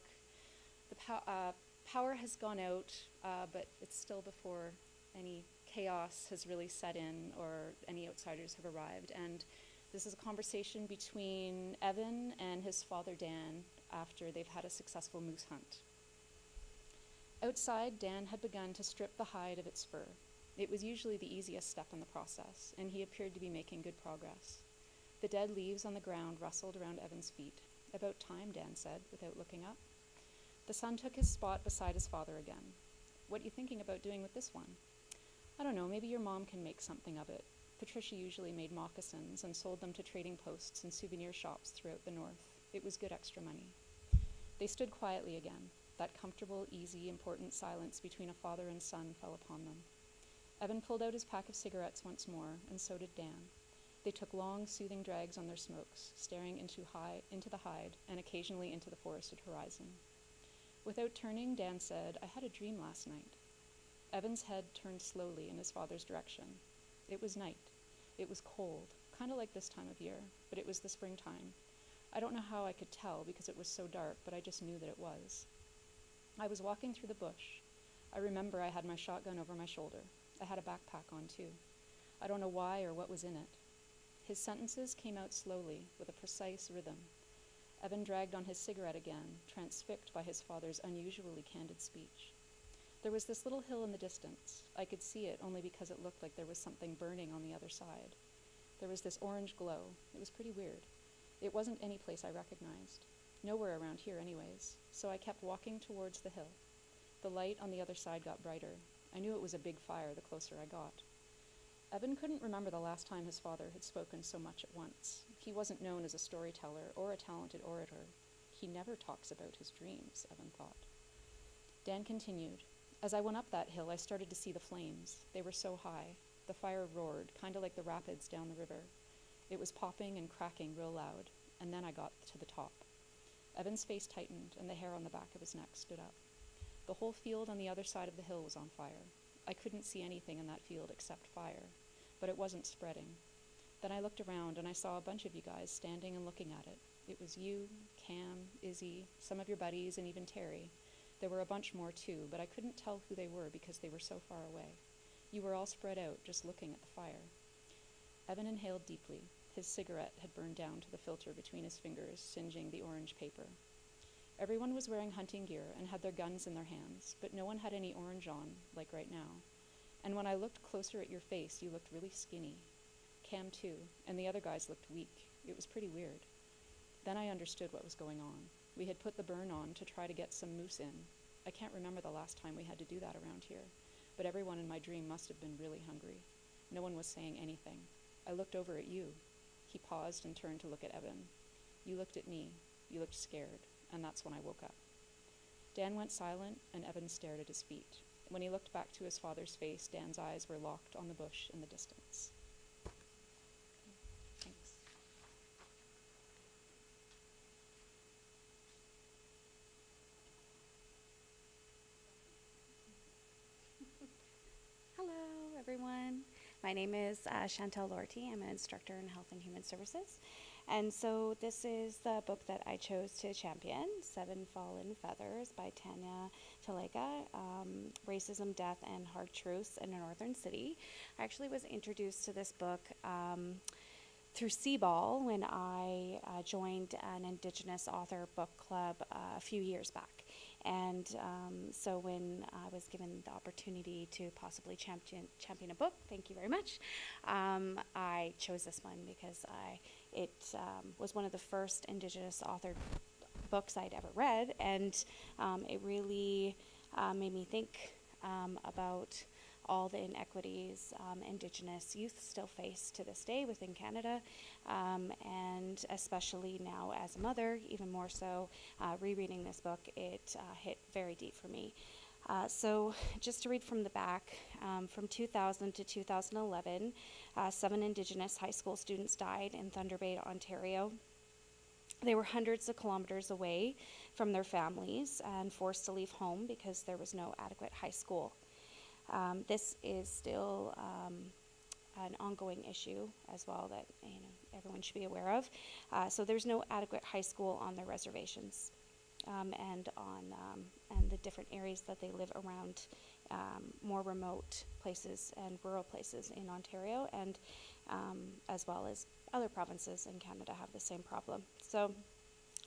The power has gone out, but it's still before any chaos has really set in or any outsiders have arrived. And this is a conversation between Evan and his father, Dan, after they've had a successful moose hunt. Outside, Dan had begun to strip the hide of its fur. It was usually the easiest step in the process, and he appeared to be making good progress. The dead leaves on the ground rustled around Evan's feet. About time, Dan said, without looking up. The son took his spot beside his father again. What are you thinking about doing with this one? I don't know, maybe your mom can make something of it. Patricia usually made moccasins and sold them to trading posts and souvenir shops throughout the north. It was good extra money. They stood quietly again. That comfortable, easy, important silence between a father and son fell upon them. Evan pulled out his pack of cigarettes once more, and so did Dan. They took long, soothing drags on their smokes, staring into the hide and occasionally into the forested horizon. Without turning, Dan said, I had a dream last night. Evan's head turned slowly in his father's direction. It was night. It was cold, kind of like this time of year, but it was the springtime. I don't know how I could tell because it was so dark, but I just knew that it was. I was walking through the bush. I remember I had my shotgun over my shoulder. I had a backpack on too. I don't know why or what was in it. His sentences came out slowly, with a precise rhythm. Evan dragged on his cigarette again, transfixed by his father's unusually candid speech. There was this little hill in the distance. I could see it only because it looked like there was something burning on the other side. There was this orange glow. It was pretty weird. It wasn't any place I recognized. Nowhere around here anyways. So I kept walking towards the hill. The light on the other side got brighter. I knew it was a big fire the closer I got. Evan couldn't remember the last time his father had spoken so much at once. He wasn't known as a storyteller or a talented orator. He never talks about his dreams, Evan thought. Dan continued. As I went up that hill, I started to see the flames. They were so high. The fire roared, kind of like the rapids down the river. It was popping and cracking real loud, and then I got to the top. Evan's face tightened, and the hair on the back of his neck stood up. The whole field on the other side of the hill was on fire. I couldn't see anything in that field except fire, but it wasn't spreading. Then I looked around, and I saw a bunch of you guys standing and looking at it. It was you, Cam, Izzy, some of your buddies, and even Terry. There were a bunch more too, but I couldn't tell who they were because they were so far away. You were all spread out, just looking at the fire. Evan inhaled deeply. His cigarette had burned down to the filter between his fingers, singeing the orange paper. Everyone was wearing hunting gear and had their guns in their hands, but no one had any orange on, like right now. And when I looked closer at your face, you looked really skinny. Cam too, and the other guys looked weak. It was pretty weird. Then I understood what was going on. We had put the burn on to try to get some moose in. I can't remember the last time we had to do that around here, but everyone in my dream must have been really hungry. No one was saying anything. I looked over at you. He paused and turned to look at Evan. You looked at me. You looked scared, and that's when I woke up. Dan went silent, and Evan stared at his feet. When he looked back to his father's face, Dan's eyes were locked on the bush in the distance. Thanks. Hello, everyone. My name is Chantel Lorty. I'm an instructor in Health and Human Services. And so this is the book that I chose to champion, Seven Fallen Feathers by Tanya Talega, Racism, Death, and Hard Truths in a Northern City. I actually was introduced to this book through CBAL when I joined an Indigenous author book club a few years back. And so when I was given the opportunity to possibly champion a book, thank you very much, I chose this one because it was one of the first Indigenous authored books I'd ever read, and it really made me think about all the inequities Indigenous youth still face to this day within Canada, and especially now as a mother, even more so, rereading this book, it hit very deep for me. So just to read from the back, from 2000 to 2011, 7 Indigenous high school students died in Thunder Bay, Ontario. They were hundreds of kilometers away from their families and forced to leave home because there was no adequate high school. This is still an ongoing issue as well that everyone should be aware of. So there's no adequate high school on their reservations, and the different areas that they live around, more remote places and rural places in Ontario, and as well as other provinces in Canada have the same problem. So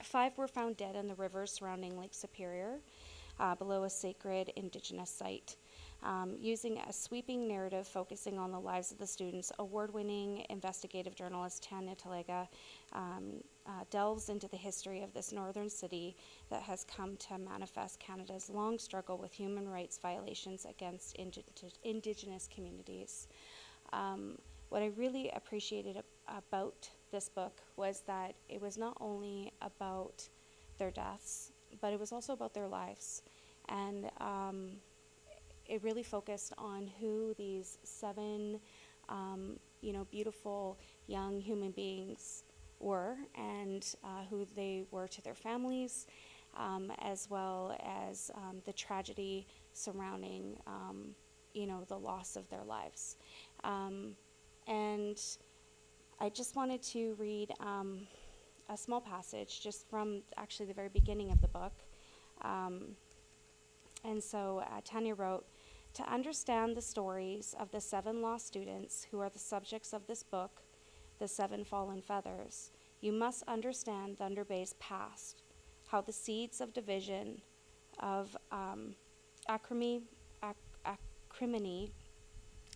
5 were found dead in the rivers surrounding Lake Superior, below a sacred Indigenous site. Using a sweeping narrative focusing on the lives of the students, award-winning investigative journalist Tanya Talega delves into the history of this northern city that has come to manifest Canada's long struggle with human rights violations against Indigenous communities. What I really appreciated about this book was that it was not only about their deaths, but it was also about their lives. And it really focused on who these 7, beautiful young human beings were, and who they were to their families, as well as the tragedy surrounding, the loss of their lives. And I just wanted to read a small passage just from actually the very beginning of the book. And so Tanya wrote, "To understand the stories of the 7 lost students who are the subjects of this book, The 7 Fallen Feathers, you must understand Thunder Bay's past, how the seeds of division, of acrimony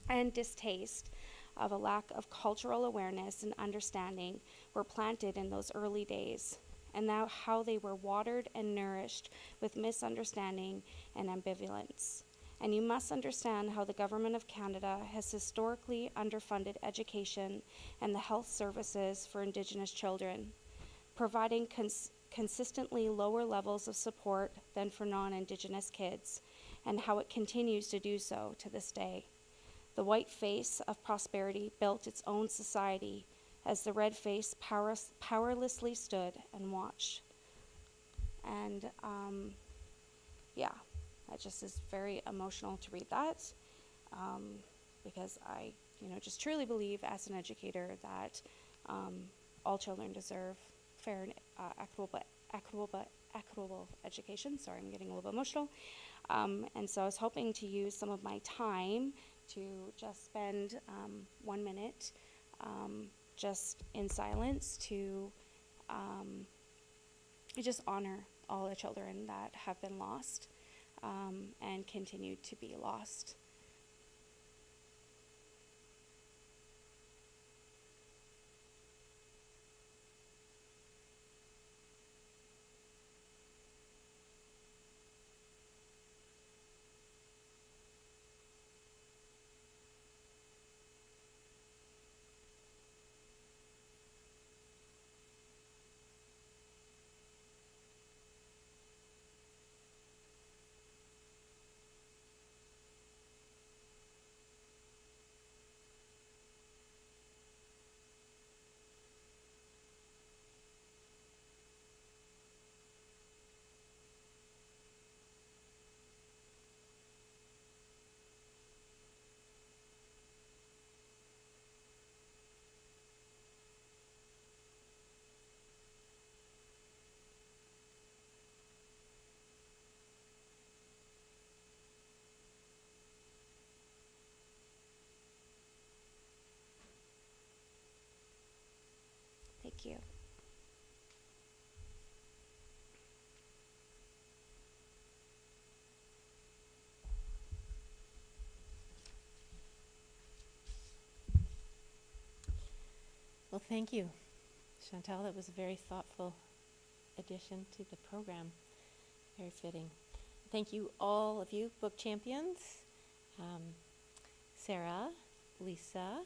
and distaste, of a lack of cultural awareness and understanding were planted in those early days, and now how they were watered and nourished with misunderstanding and ambivalence. and you must understand how the Government of Canada has historically underfunded education and the health services for Indigenous children, providing consistently lower levels of support than for non-Indigenous kids, and how it continues to do so to this day. The white face of prosperity built its own society as the red face powerlessly stood and watched. And yeah, that just is very emotional to read that, because I, just truly believe as an educator that all children deserve fair and equitable education. Sorry, I'm getting a little bit emotional. And so I was hoping to use some of my time to just spend 1 minute just in silence to just honor all the children that have been lost and continue to be lost. Thank you. Well, thank you, Chantal. That was a very thoughtful addition to the program. Very fitting. Thank you, all of you, book champions. Sarah, Lisa,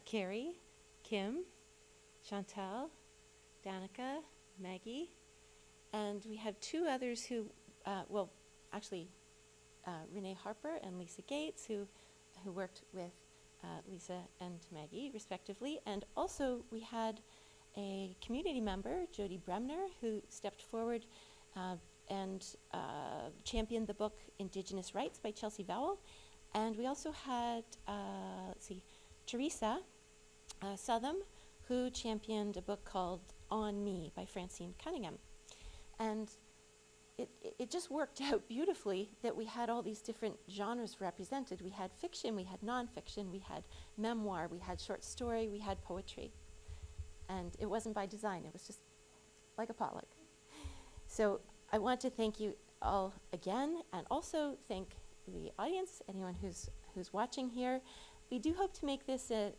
Carrie, Kim, Chantal, Danica, Maggie, and we have two others who, Renee Harper and Lisa Gates, who worked with Lisa and Maggie, respectively. And also we had a community member, Jody Bremner, who stepped forward and championed the book Indigenous Rights by Chelsea Vowell. And we also had, Teresa Southam, who championed a book called On Me by Francine Cunningham. And it just worked out beautifully that we had all these different genres represented. We had fiction, we had nonfiction, we had memoir, we had short story, we had poetry. And it wasn't by design, it was just like a potluck. So I want to thank you all again, and also thank the audience, anyone who's watching here. We do hope to make this an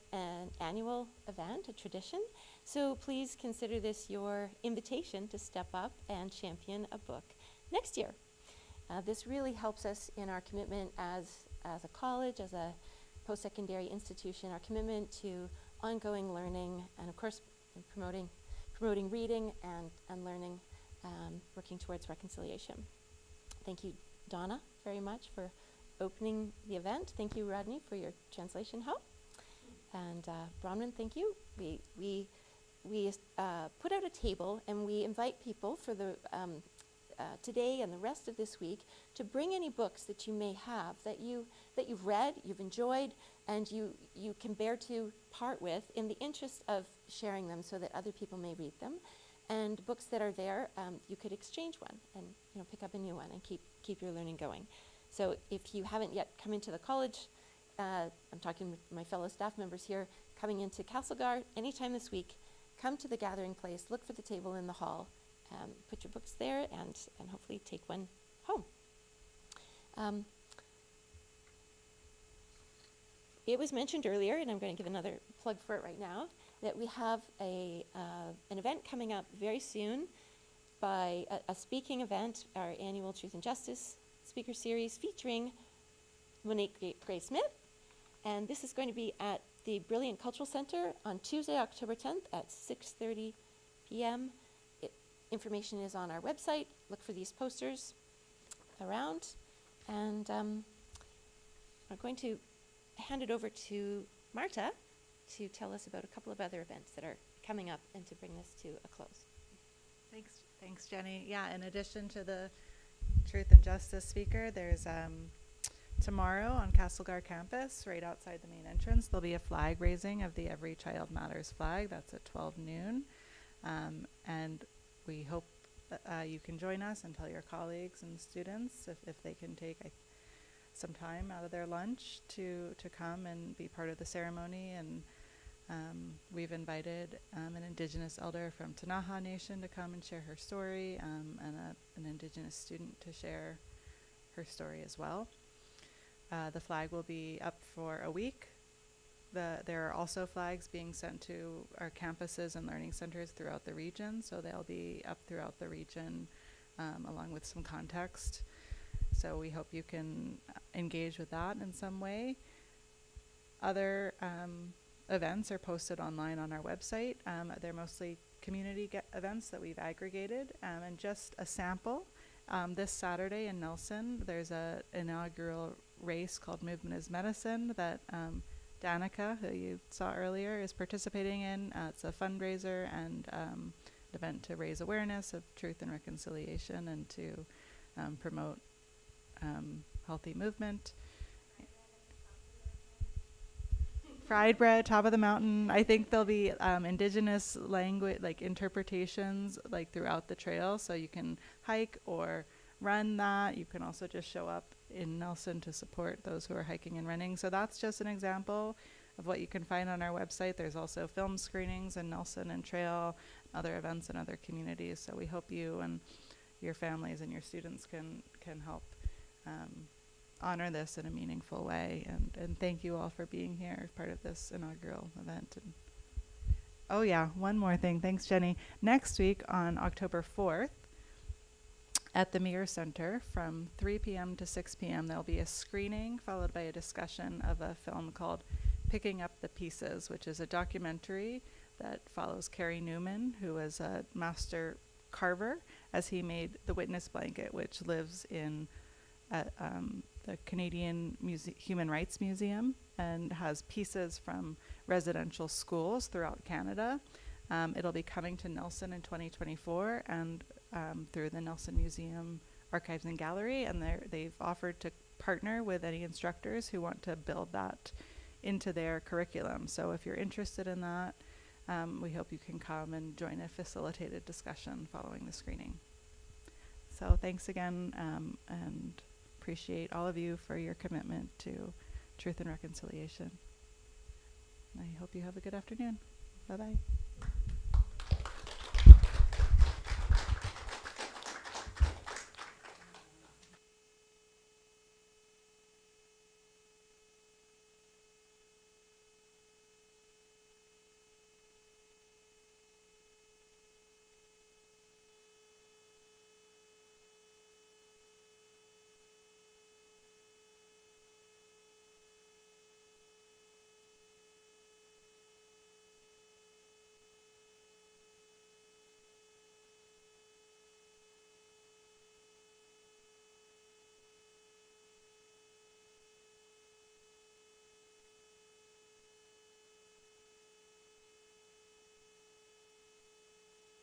annual event, a tradition. So please consider this your invitation to step up and champion a book next year. This really helps us in our commitment as a college, as a post-secondary institution, our commitment to ongoing learning, and of course promoting reading and learning, working towards reconciliation. Thank you, Donna, very much for opening the event. Thank you, Rodney, for your translation help. And Bronwyn, thank you. We put out a table and we invite people for the today and the rest of this week to bring any books that you may have that you've read, you've enjoyed, and you can bear to part with in the interest of sharing them so that other people may read them. And books that are there, you could exchange one and pick up a new one and keep your learning going. So if you haven't yet come into the college, I'm talking with my fellow staff members here, coming into Castlegar anytime this week, come to the gathering place, look for the table in the hall, put your books there, and hopefully take one home. It was mentioned earlier, and I'm going to give another plug for it right now, that we have an event coming up very soon by a speaking event, our annual Truth and Justice speaker series featuring Monique Gray Smith. And this is going to be at the Brilliant Cultural Center on Tuesday, October 10th at 6:30 p.m. Information is on our website. Look for these posters around. And I'm going to hand it over to Marta to tell us about a couple of other events that are coming up and to bring this to a close. Thanks, Jenny. Yeah, in addition to the Truth and Justice speaker, there's tomorrow on Castlegar campus, right outside the main entrance, there'll be a flag raising of the Every Child Matters flag. That's at 12 noon. And we hope you can join us and tell your colleagues and students if they can take some time out of their lunch to come and be part of the ceremony. And we've invited an Indigenous elder from Tanaha Nation to come and share her story, and an Indigenous student to share her story as well. The flag will be up for a week. There are also flags being sent to our campuses and learning centers throughout the region, so they'll be up throughout the region along with some context. So we hope you can engage with that in some way. Other events are posted online on our website. They're mostly community events that we've aggregated, and just a sample. This Saturday in Nelson, there's an inaugural race called Movement is Medicine that Danica, who you saw earlier, is participating in. It's a fundraiser and an event to raise awareness of truth and reconciliation and to promote healthy movement. Fried bread, top of the mountain. I think there'll be Indigenous language, like interpretations, like throughout the trail, so you can hike or run that. You can also just show up in Nelson to support those who are hiking and running. So that's just an example of what you can find on our website. There's also film screenings in Nelson and Trail, other events in other communities. So we hope you and your families and your students can help honor this in a meaningful way. And thank you all for being here as part of this inaugural event. And oh yeah, one more thing. Thanks, Jenny. Next week on October 4th, at the Mirror Center from 3 p.m. to 6 p.m. there'll be a screening followed by a discussion of a film called Picking Up the Pieces, which is a documentary that follows Carrie Newman, who was a master carver, as he made the witness blanket, which lives in the Canadian Human Rights Museum and has pieces from residential schools throughout Canada. It'll be coming to Nelson in 2024 and through the Nelson Museum Archives and Gallery, and they've offered to partner with any instructors who want to build that into their curriculum. So if you're interested in that, we hope you can come and join a facilitated discussion following the screening. So thanks again, and appreciate all of you for your commitment to truth and reconciliation. I hope you have a good afternoon. Bye-bye.